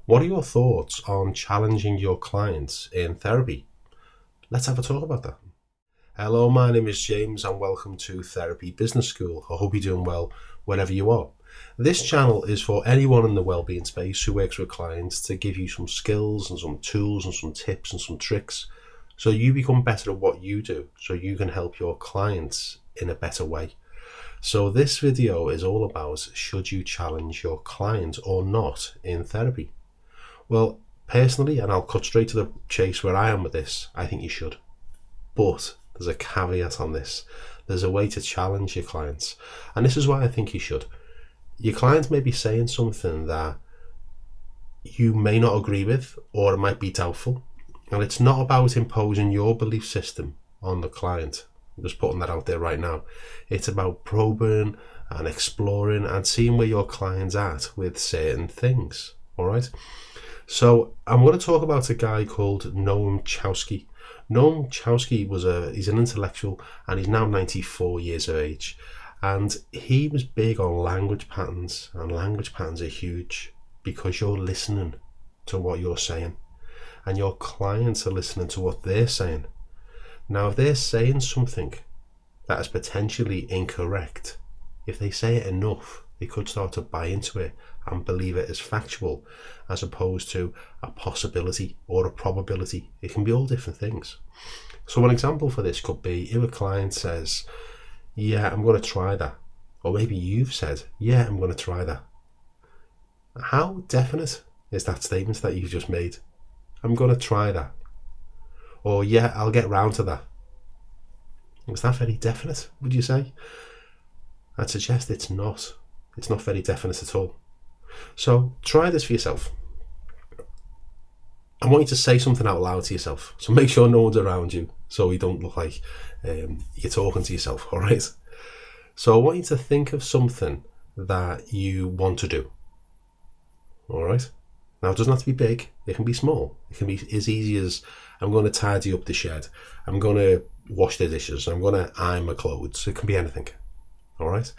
What are your thoughts on challenging your clients in therapy? Let's have a talk about that. Hello, my name is James and welcome to Therapy Business School. I hope you're doing well wherever you are. This channel is for anyone in the wellbeing space who works with clients to give you some skills and some tools and some tips and some tricks so you become better at what you do, so you can help your clients in a better way. So this video is all about, should you challenge your client or not in therapy? Well, personally, and I'll cut straight to the chase where I am with this, I think you should. But there's a caveat on this. There's a way to challenge your clients. And this is why I think you should. Your client may be saying something that you may not agree with, or it might be doubtful. And it's not about imposing your belief system on the client. I'm just putting that out there right now. It's about probing and exploring and seeing where your client's at with certain things. All right. So I'm going to talk about a guy called Noam Chomsky. Noam Chomsky he's an intellectual and he's now 94 years of age. And he was big on language patterns, and language patterns are huge because you're listening to what you're saying and your clients are listening to what they're saying. Now, if they're saying something that is potentially incorrect, if they say it enough, they could start to buy into it and believe it as factual as opposed to a possibility or a probability. It can be all different things. So an example for this could be if a client says, yeah, I'm going to try that. Or maybe you've said, yeah, I'm going to try that. How definite is that statement that you've just made? I'm going to try that. Or yeah, I'll get round to that. Is that very definite, would you say? I'd suggest it's not. It's not very definite at all. So try this for yourself. I want you to say something out loud to yourself. So make sure no one's around you so you don't look like you're talking to yourself, all right? So I want you to think of something that you want to do, all right? Now, it doesn't have to be big. It can be small. It can be as easy as, I'm going to tidy up the shed. I'm going to wash the dishes. I'm going to iron my clothes. It can be anything, all right?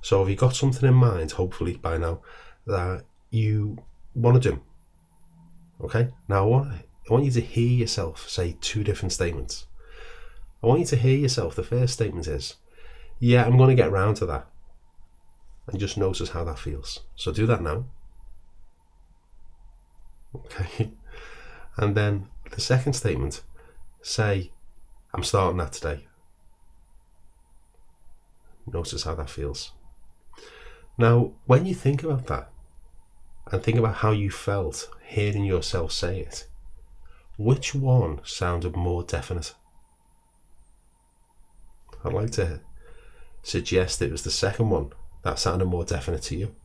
So if you've got something in mind, hopefully by now, that you want to do, okay? Now, I want you to hear yourself say two different statements. I want you to hear yourself. The first statement is, yeah, I'm going to get round to that. And just notice how that feels. So do that now. Okay. And then the second statement, say, I'm starting that today. Notice how that feels. Now, when you think about that and think about how you felt hearing yourself say it, which one sounded more definite? I'd like to suggest it was the second one that sounded more definite to you.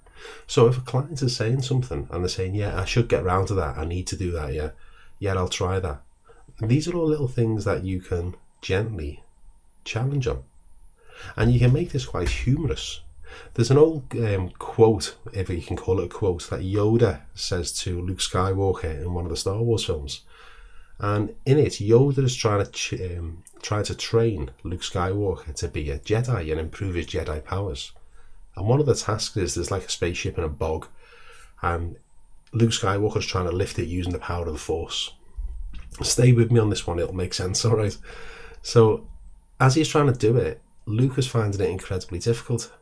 So if a client is saying something and they're saying, yeah, I should get round to that, I need to do that, yeah, I'll try that. These are all little things that you can gently challenge on. And you can make this quite humorous. There's an old quote, if you can call it a quote, that Yoda says to Luke Skywalker in one of the Star Wars films. And in it, Yoda is trying to train Luke Skywalker to be a Jedi and improve his Jedi powers. And one of the tasks is there's like a spaceship in a bog, and Luke Skywalker's trying to lift it using the power of the Force. Stay with me on this one, it'll make sense, all right? So as he's trying to do it, Luke is finding it incredibly difficult.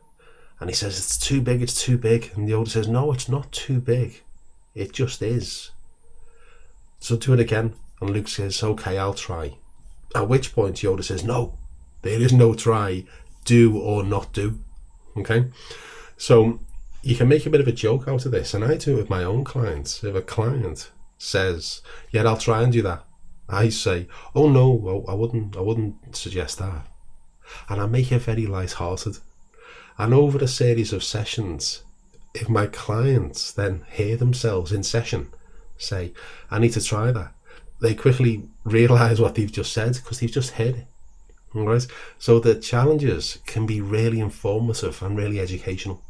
And he says, it's too big. And Yoda says, no, it's not too big. It just is. So do it again. And Luke says, okay, I'll try. At which point Yoda says, no, there is no try, do or not do. Okay? So you can make a bit of a joke out of this. And I do it with my own clients. If a client says, yeah, I'll try and do that, I say, oh no, well, I wouldn't suggest that. And I make it very light-hearted. And over a series of sessions, if my clients then hear themselves in session say, I need to try that, they quickly realise what they've just said because they've just heard it. All right? So the challenges can be really informative and really educational.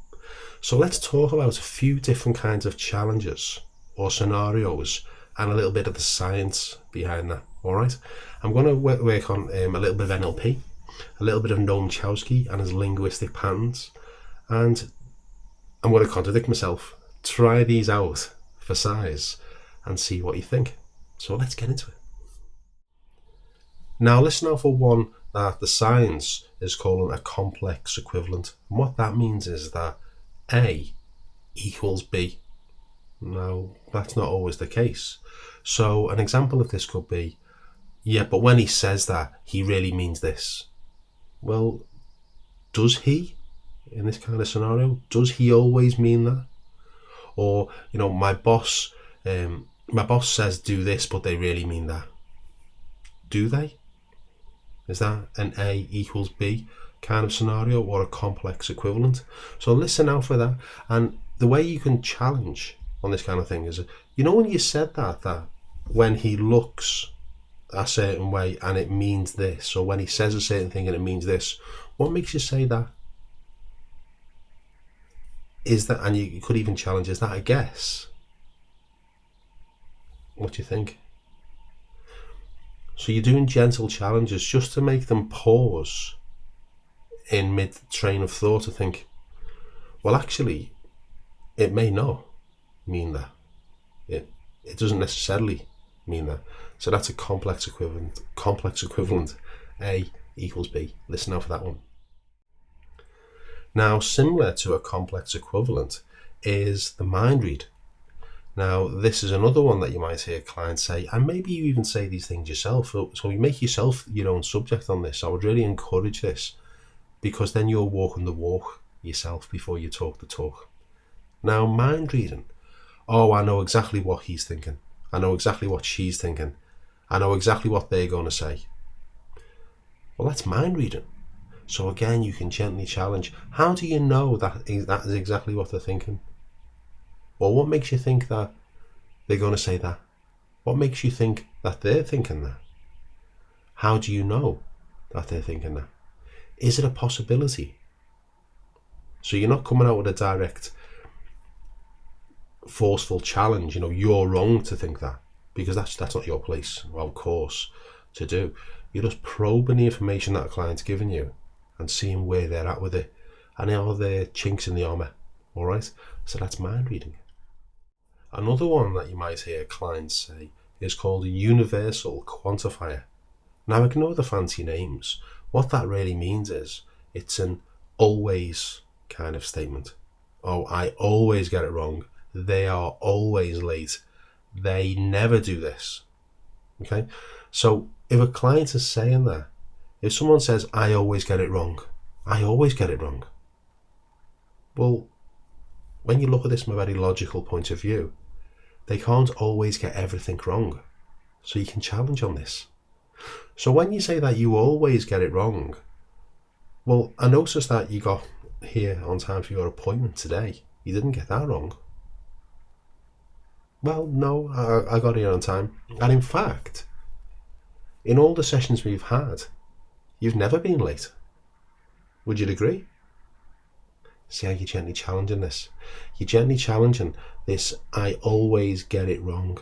So let's talk about a few different kinds of challenges or scenarios and a little bit of the science behind that. All right? I'm going to work on a little bit of NLP, a little bit of Noam Chomsky and his linguistic patterns, and I'm going to contradict myself. Try these out for size and see what you think. So let's get into it. Now listen out for one that the science is calling a complex equivalent. And what that means is that A equals B. Now, that's not always the case. So an example of this could be, yeah, but when he says that, he really means this. Well, does he? In this kind of scenario, does he always mean that? Or, my boss says do this, but they really mean that. Do they? Is that an A equals B kind of scenario or a complex equivalent? So listen out for that. And the way you can challenge on this kind of thing is, when you said that when he looks a certain way and it means this, or when he says a certain thing and it means this, what makes you say that? Is that, and you could even challenge, is that a guess? What do you think? So you're doing gentle challenges just to make them pause in mid train of thought to think, well, actually, it may not mean that. It doesn't necessarily mean that. So that's a complex equivalent. A equals B. Listen out for that one. Now, similar to a complex equivalent is the mind read. Now, this is another one that you might hear clients say, and maybe you even say these things yourself. So you make yourself your own subject on this. I would really encourage this, because then you're walking the walk yourself before you talk the talk. Now, mind reading. Oh, I know exactly what he's thinking. I know exactly what she's thinking. I know exactly what they're going to say. Well, that's mind reading. So again, you can gently challenge. How do you know that is exactly what they're thinking? Well, what makes you think that they're going to say that? What makes you think that they're thinking that? How do you know that they're thinking that? Is it a possibility? So you're not coming out with a direct, forceful challenge. You're wrong to think that, because that's not your place, of course, to do. You're just probing the information that a client's given you and seeing where they're at with it, and are there chinks in the armour. All right. So that's mind reading. Another one that you might hear clients say is called a Universal Quantifier. Now, ignore the fancy names. What that really means is it's an always kind of statement. Oh, I always get it wrong. They are always late. They never do this. Okay? So if a client is saying that, if someone says, I always get it wrong, I always get it wrong. Well, when you look at this from a very logical point of view, they can't always get everything wrong. So you can challenge on this. So when you say that you always get it wrong, well, I noticed that you got here on time for your appointment today. You didn't get that wrong. Well, no, I got here on time. And in fact, in all the sessions we've had, you've never been late. Would you agree? See how you're gently challenging this? You're gently challenging this, I always get it wrong.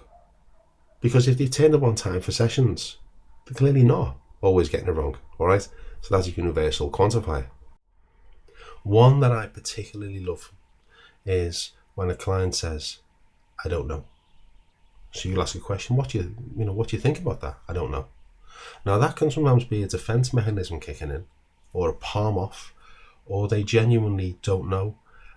Because if they've turned up on time for sessions, they're clearly not always getting it wrong, all right? So that's a universal quantifier. One that I particularly love is when a client says, I don't know. So you'll ask a question, what do you think about that? I don't know. Now that can sometimes be a defense mechanism kicking in, or a palm off, or they genuinely don't know.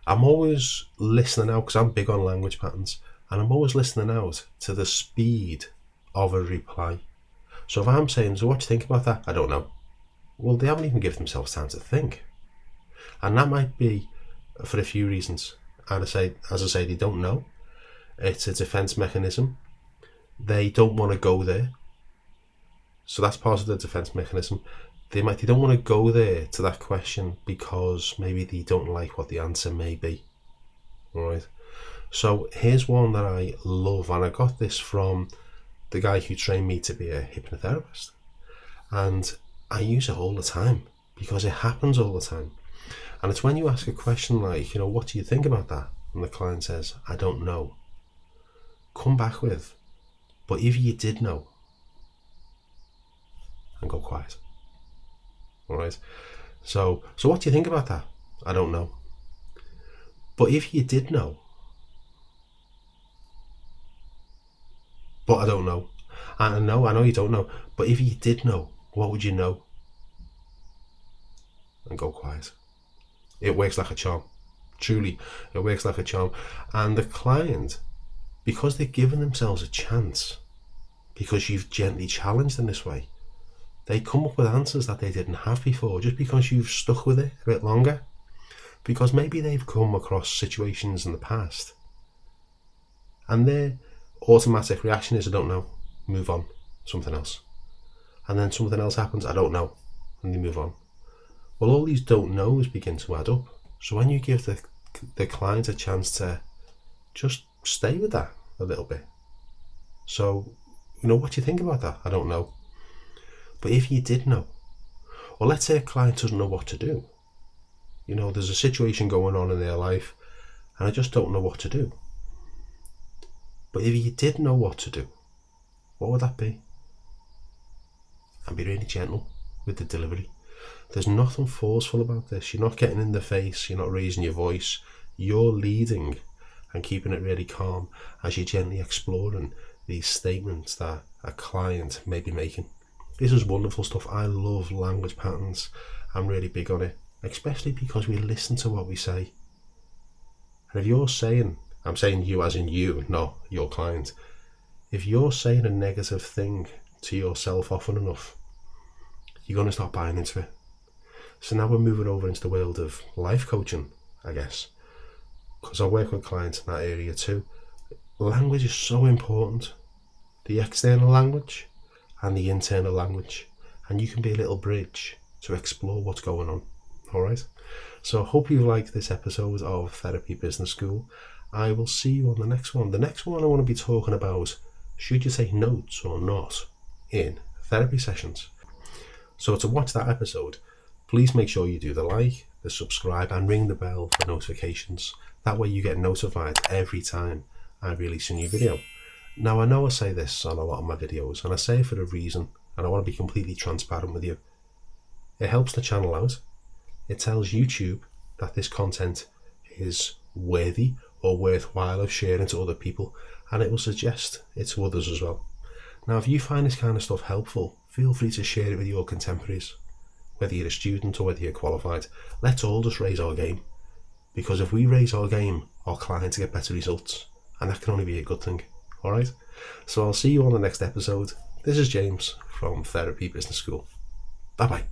I'm always listening out, because I'm big on language patterns, and I'm always listening out to the speed of a reply. So if I'm saying, so what do you think about that? I don't know. Well, they haven't even given themselves time to think. And that might be for a few reasons. And as I say, they don't know. It's a defense mechanism. They don't want to go there. So that's part of the defense mechanism. They don't want to go there to that question because maybe they don't like what the answer may be. All right. So here's one that I love, and I got this from the guy who trained me to be a hypnotherapist. And I use it all the time because it happens all the time. And it's when you ask a question like, what do you think about that? And the client says, I don't know. Come back with, but if you did know, and go quiet. All right. So what do you think about that? I don't know. But if you did know, but I don't know. I know you don't know, but if you did know, what would you know? And go quiet. It works like a charm. Truly, it works like a charm. And the client, because they've given themselves a chance, because you've gently challenged them this way, they come up with answers that they didn't have before, just because you've stuck with it a bit longer. Because maybe they've come across situations in the past and their automatic reaction is, I don't know, move on, something else. And then something else happens, I don't know, and they move on. Well, all these don't knows begin to add up. So when you give the client a chance to just stay with that a little bit. So, what do you think about that? I don't know. But if you did know, or let's say a client doesn't know what to do. There's a situation going on in their life and I just don't know what to do. But if you did know what to do, what would that be? And be really gentle with the delivery. There's nothing forceful about this. You're not getting in the face, you're not raising your voice. You're leading and keeping it really calm as you're gently exploring these statements that a client may be making. This is wonderful stuff. I love language patterns. I'm really big on it, especially because we listen to what we say. And if you're saying, I'm saying you as in you, not your client, if you're saying a negative thing to yourself often enough, you're going to start buying into it. So now we're moving over into the world of life coaching, I guess, because I work with clients in that area too. Language is so important. The external language and the internal language. And you can be a little bridge to explore what's going on. Alright? So I hope you liked this episode of Therapy Business School. I will see you on the next one. The next one I want to be talking about, should you take notes or not in therapy sessions? So to watch that episode, please make sure you do the like, the subscribe and ring the bell for notifications. That way you get notified every time I release a new video. Now I know I say this on a lot of my videos and I say it for a reason and I want to be completely transparent with you. It helps the channel out. It tells YouTube that this content is worthy or worthwhile of sharing to other people, and it will suggest it to others as well. Now if you find this kind of stuff helpful, feel free to share it with your contemporaries, whether you're a student or whether you're qualified. Let's all just raise our game, because if we raise our game, our clients get better results, and that can only be a good thing. Alright, so I'll see you on the next episode. This is James from Therapy Business School. Bye bye.